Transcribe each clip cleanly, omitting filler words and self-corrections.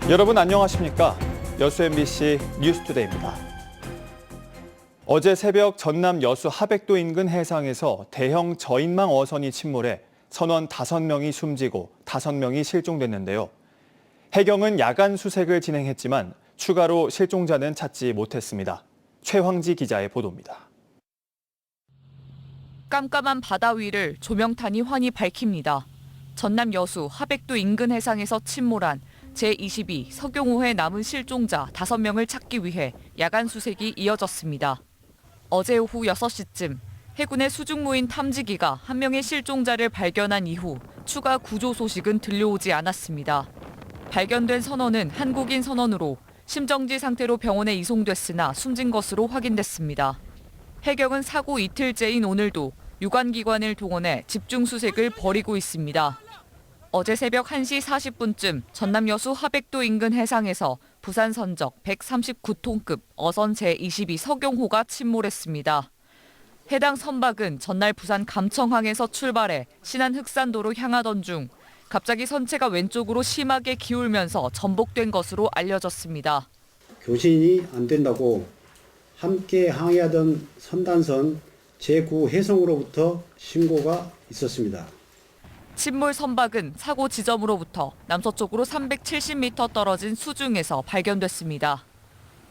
여러분 안녕하십니까? 여수 MBC 뉴스투데이입니다. 어제 새벽 전남 여수 하백도 인근 해상에서 대형 저인망 어선이 침몰해 선원 5명이 숨지고 5명이 실종됐는데요. 해경은 야간 수색을 진행했지만 추가로 실종자는 찾지 못했습니다. 최황지 기자의 보도입니다. 깜깜한 바다 위를 조명탄이 환히 밝힙니다. 전남 여수 하백도 인근 해상에서 침몰한 제22 서경호해 남은 실종자 5명을 찾기 위해 야간 수색이 이어졌습니다. 어제 오후 6시쯤 해군의 수중무인 탐지기가 한 명의 실종자를 발견한 이후 추가 구조 소식은 들려오지 않았습니다. 발견된 선원은 한국인 선원으로 심정지 상태로 병원에 이송됐으나 숨진 것으로 확인됐습니다. 해경은 사고 이틀째인 오늘도 유관기관을 동원해 집중 수색을 벌이고 있습니다. 어제 새벽 1시 40분쯤 전남 여수 하백도 인근 해상에서 부산 선적 139톤급 어선 제22 서경호가 침몰했습니다. 해당 선박은 전날 부산 감청항에서 출발해 신안 흑산도로 향하던 중 갑자기 선체가 왼쪽으로 심하게 기울면서 전복된 것으로 알려졌습니다. 교신이 안 된다고 함께 항해하던 선단선 제9 해성으로부터 신고가 있었습니다. 침몰 선박은 사고 지점으로부터 남서쪽으로 370m 떨어진 수중에서 발견됐습니다.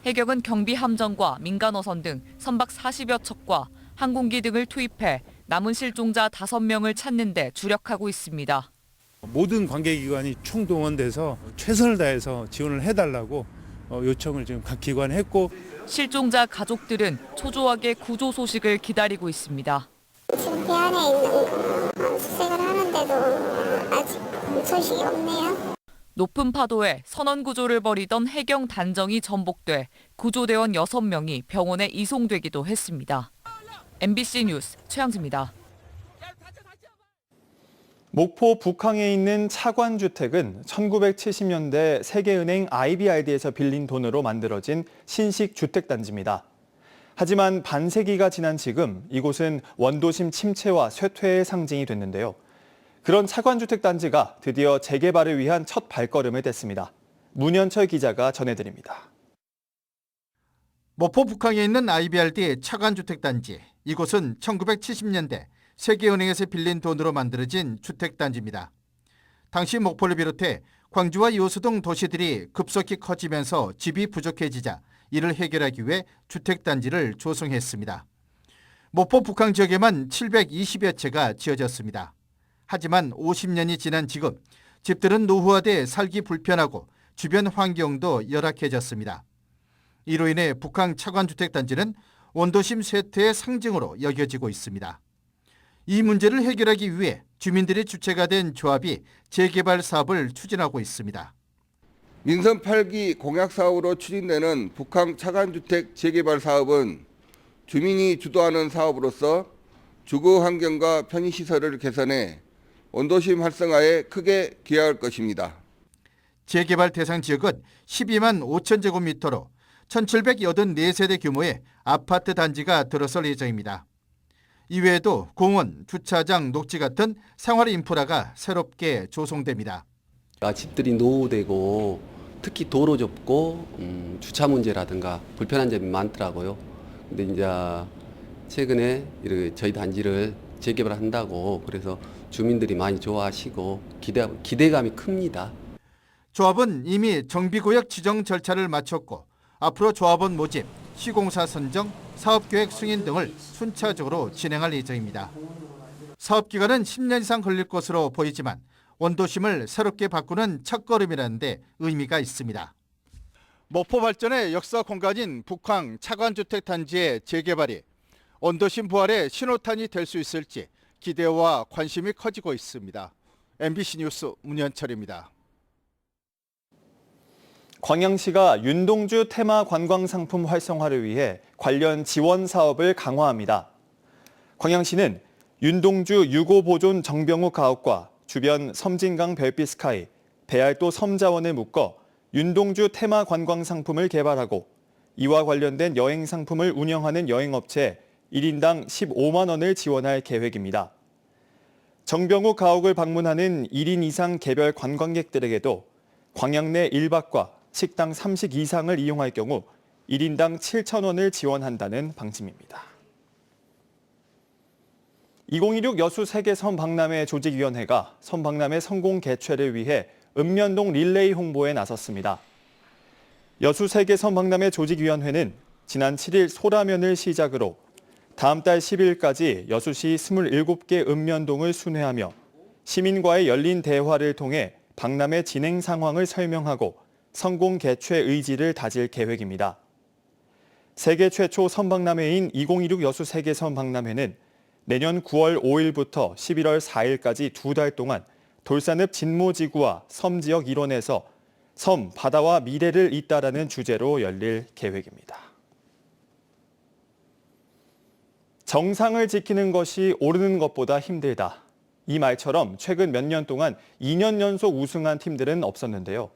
해경은 경비함정과 민간어선 등 선박 40여 척과 항공기 등을 투입해 남은 실종자 5명을 찾는 데 주력하고 있습니다. 모든 관계기관이 총동원돼서 최선을 다해서 지원을 해달라고 요청을 지금 각 기관에 했고, 실종자 가족들은 초조하게 구조 소식을 기다리고 있습니다. 지금 배 안에 있는 수색을 하는데도 아직 소식이 없네요. 높은 파도에 선원 구조를 벌이던 해경 단정이 전복돼 구조대원 6명이 병원에 이송되기도 했습니다. MBC 뉴스 최양지입니다. 목포 북항에 있는 차관주택은 1970년대 세계은행 IBRD에서 빌린 돈으로 만들어진 신식 주택단지입니다. 하지만 반세기가 지난 지금 이곳은 원도심 침체와 쇠퇴의 상징이 됐는데요. 그런 차관주택단지가 드디어 재개발을 위한 첫 발걸음을 뗐습니다. 문현철 기자가 전해드립니다. 목포 북항에 있는 IBRD 차관주택단지. 이곳은 1970년대 세계은행에서 빌린 돈으로 만들어진 주택단지입니다. 당시 목포를 비롯해 광주와 여수 등 도시들이 급속히 커지면서 집이 부족해지자 이를 해결하기 위해 주택단지를 조성했습니다. 목포 북항 지역에만 720여 채가 지어졌습니다. 하지만 50년이 지난 지금 집들은 노후화돼 살기 불편하고 주변 환경도 열악해졌습니다. 이로 인해 북항 차관주택단지는 원도심 쇠퇴의 상징으로 여겨지고 있습니다. 이 문제를 해결하기 위해 주민들이 주체가 된 조합이 재개발 사업을 추진하고 있습니다. 민선 8기 공약 사업으로 추진되는 북항 차관주택 재개발 사업은 주민이 주도하는 사업으로서 주거 환경과 편의시설을 개선해 원도심 활성화에 크게 기여할 것입니다. 재개발 대상 지역은 12만 5천 제곱미터로 1,784세대 규모의 아파트 단지가 들어설 예정입니다. 이외에도 공원, 주차장, 녹지 같은 생활 인프라가 새롭게 조성됩니다. 집들이 노후되고 특히 도로 좁고 주차 문제라든가 불편한 점이 많더라고요. 근데 이제 최근에 저희 단지를 재개발한다고 그래서 주민들이 많이 좋아하시고 기대감이 큽니다. 조합은 이미 정비구역 지정 절차를 마쳤고 앞으로 조합원 모집, 시공사 선정, 사업계획 승인 등을 순차적으로 진행할 예정입니다. 사업기간은 10년 이상 걸릴 것으로 보이지만 원도심을 새롭게 바꾸는 첫걸음이라는 데 의미가 있습니다. 목포 발전의 역사 공간인 북항 차관주택 단지의 재개발이 원도심 부활의 신호탄이 될 수 있을지 기대와 관심이 커지고 있습니다. MBC 뉴스 문현철입니다. 광양시가 윤동주 테마 관광상품 활성화를 위해 관련 지원 사업을 강화합니다. 광양시는 윤동주 유고보존 정병욱 가옥과 주변 섬진강 별빛 스카이, 배알도 섬자원을 묶어 윤동주 테마 관광 상품을 개발하고 이와 관련된 여행 상품을 운영하는 여행업체에 1인당 15만 원을 지원할 계획입니다. 정병욱 가옥을 방문하는 1인 이상 개별 관광객들에게도 광양 내 1박과 식당 3식 이상을 이용할 경우 1인당 7천 원을 지원한다는 방침입니다. 2016 여수 세계섬 박람회 조직위원회가 섬 박람회 성공 개최를 위해 읍면동 릴레이 홍보에 나섰습니다. 여수 세계섬 박람회 조직위원회는 지난 7일 소라면을 시작으로 다음 달 10일까지 여수시 27개 읍면동을 순회하며 시민과의 열린 대화를 통해 박람회 진행 상황을 설명하고 성공 개최 의지를 다질 계획입니다. 세계 최초 섬박람회인 2016 여수 세계섬 박람회는 내년 9월 5일부터 11월 4일까지 2달 동안 돌산읍 진모지구와 섬 지역 일원에서 섬, 바다와 미래를 잇다라는 주제로 열릴 계획입니다. 정상을 지키는 것이 오르는 것보다 힘들다. 이 말처럼 최근 몇 년 동안 2년 연속 우승한 팀들은 없었는데요.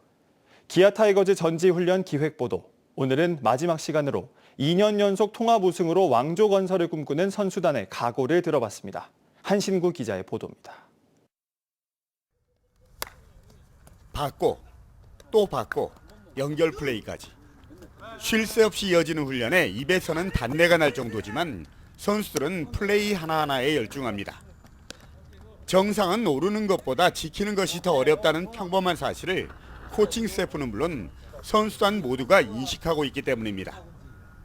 기아 타이거즈 전지훈련 기획보도. 오늘은 마지막 시간으로 2년 연속 통합 우승으로 왕조 건설을 꿈꾸는 선수단의 각오를 들어봤습니다. 한신구 기자의 보도입니다. 받고 또 받고 연결 플레이까지 쉴 새 없이 이어지는 훈련에 입에서는 단내가 날 정도지만 선수들은 플레이 하나하나에 열중합니다. 정상은 오르는 것보다 지키는 것이 더 어렵다는 평범한 사실을 코칭 스태프는 물론 선수단 모두가 인식하고 있기 때문입니다.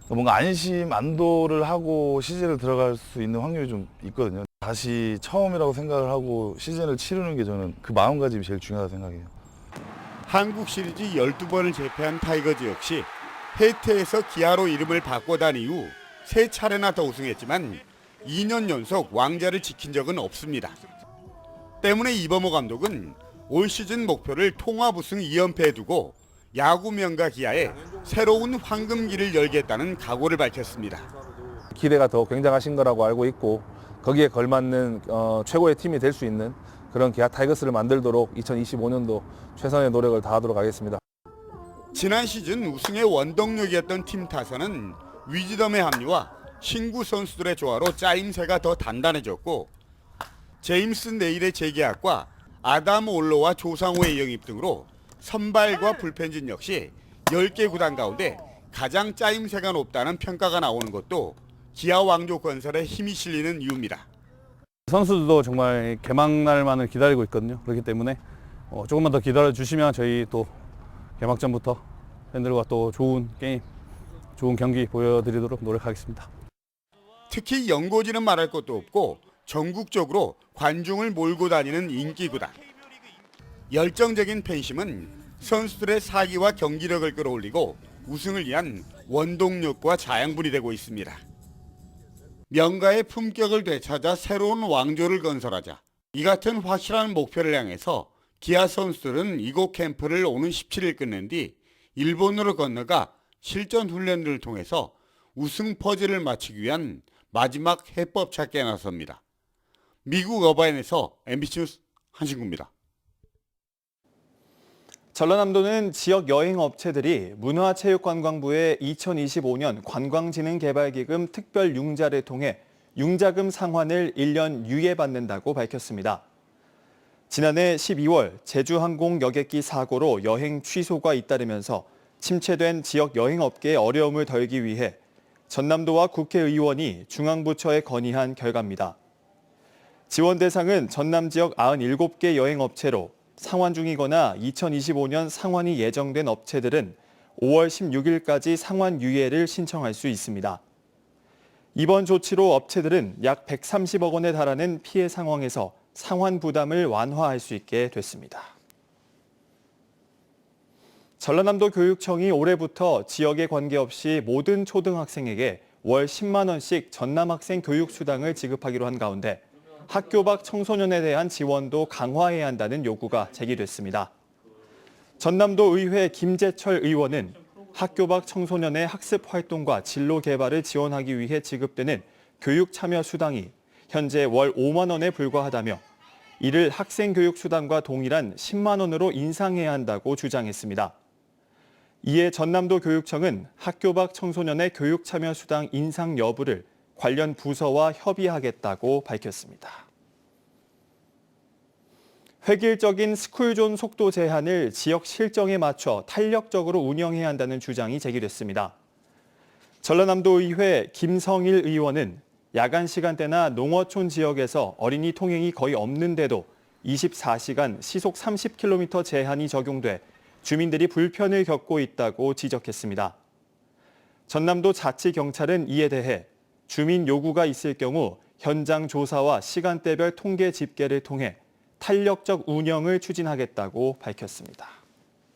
뭔가 안심, 안도를 하고 시즌을 들어갈 수 있는 확률이 좀 있거든요. 다시 처음이라고 생각을 하고 시즌을 치르는 게 저는 그 마음가짐이 제일 중요하다고 생각해요. 한국 시리즈 12번을 제패한 타이거즈 역시 해태에서 기아로 이름을 바꿔단 이후 3차례나 더 우승했지만 2년 연속 왕자를 지킨 적은 없습니다. 때문에 이범호 감독은 올 시즌 목표를 통합 우승 2연패에 두고 야구 명가 기아에 새로운 황금기를 열겠다는 각오를 밝혔습니다. 기대가 더 굉장하신 거라고 알고 있고 거기에 걸맞는 최고의 팀이 될 수 있는 그런 기아 타이거스를 만들도록 2025년도 최선의 노력을 다하도록 하겠습니다. 지난 시즌 우승의 원동력이었던 팀 타선은 위즈덤의 합류와 신구 선수들의 조화로 짜임새가 더 단단해졌고 제임스 네일의 재계약과 아담 올로와 조상우의 영입 등으로 선발과 불펜진 역시 10개 구단 가운데 가장 짜임새가 높다는 평가가 나오는 것도 기아 왕조 건설에 힘이 실리는 이유입니다. 선수들도 정말 개막날만을 기다리고 있거든요. 그렇기 때문에 조금만 더 기다려주시면 저희 또 개막전부터 팬들과 또 좋은 게임, 좋은 경기 보여드리도록 노력하겠습니다. 특히 연고지는 말할 것도 없고 전국적으로 관중을 몰고 다니는 인기 구단. 열정적인 팬심은 선수들의 사기와 경기력을 끌어올리고 우승을 위한 원동력과 자양분이 되고 있습니다. 명가의 품격을 되찾아 새로운 왕조를 건설하자. 이 같은 확실한 목표를 향해서 기아 선수들은 이곳 캠프를 오는 17일 끝낸 뒤 일본으로 건너가 실전 훈련들을 통해서 우승 퍼즐을 맞추기 위한 마지막 해법 찾기에 나섭니다. 미국 어바인에서 MBC 뉴스 한신구입니다. 전라남도는 지역 여행업체들이 문화체육관광부의 2025년 관광진흥개발기금 특별융자를 통해 융자금 상환을 1년 유예받는다고 밝혔습니다. 지난해 12월 제주항공 여객기 사고로 여행 취소가 잇따르면서 침체된 지역 여행업계의 어려움을 덜기 위해 전남도와 국회의원이 중앙부처에 건의한 결과입니다. 지원 대상은 전남 지역 97개 여행업체로 상환 중이거나 2025년 상환이 예정된 업체들은 5월 16일까지 상환 유예를 신청할 수 있습니다. 이번 조치로 업체들은 약 130억 원에 달하는 피해 상황에서 상환 부담을 완화할 수 있게 됐습니다. 전라남도 교육청이 올해부터 지역에 관계없이 모든 초등학생에게 월 10만 원씩 전남학생 교육수당을 지급하기로 한 가운데 학교 밖 청소년에 대한 지원도 강화해야 한다는 요구가 제기됐습니다. 전남도 의회 김재철 의원은 학교 밖 청소년의 학습 활동과 진로 개발을 지원하기 위해 지급되는 교육 참여 수당이 현재 월 5만 원에 불과하다며 이를 학생 교육 수당과 동일한 10만 원으로 인상해야 한다고 주장했습니다. 이에 전남도 교육청은 학교 밖 청소년의 교육 참여 수당 인상 여부를 관련 부서와 협의하겠다고 밝혔습니다. 획일적인 스쿨존 속도 제한을 지역 실정에 맞춰 탄력적으로 운영해야 한다는 주장이 제기됐습니다. 전라남도의회 김성일 의원은 야간 시간대나 농어촌 지역에서 어린이 통행이 거의 없는데도 24시간 시속 30km 제한이 적용돼 주민들이 불편을 겪고 있다고 지적했습니다. 전남도 자치경찰은 이에 대해 주민 요구가 있을 경우 현장 조사와 시간대별 통계 집계를 통해 탄력적 운영을 추진하겠다고 밝혔습니다.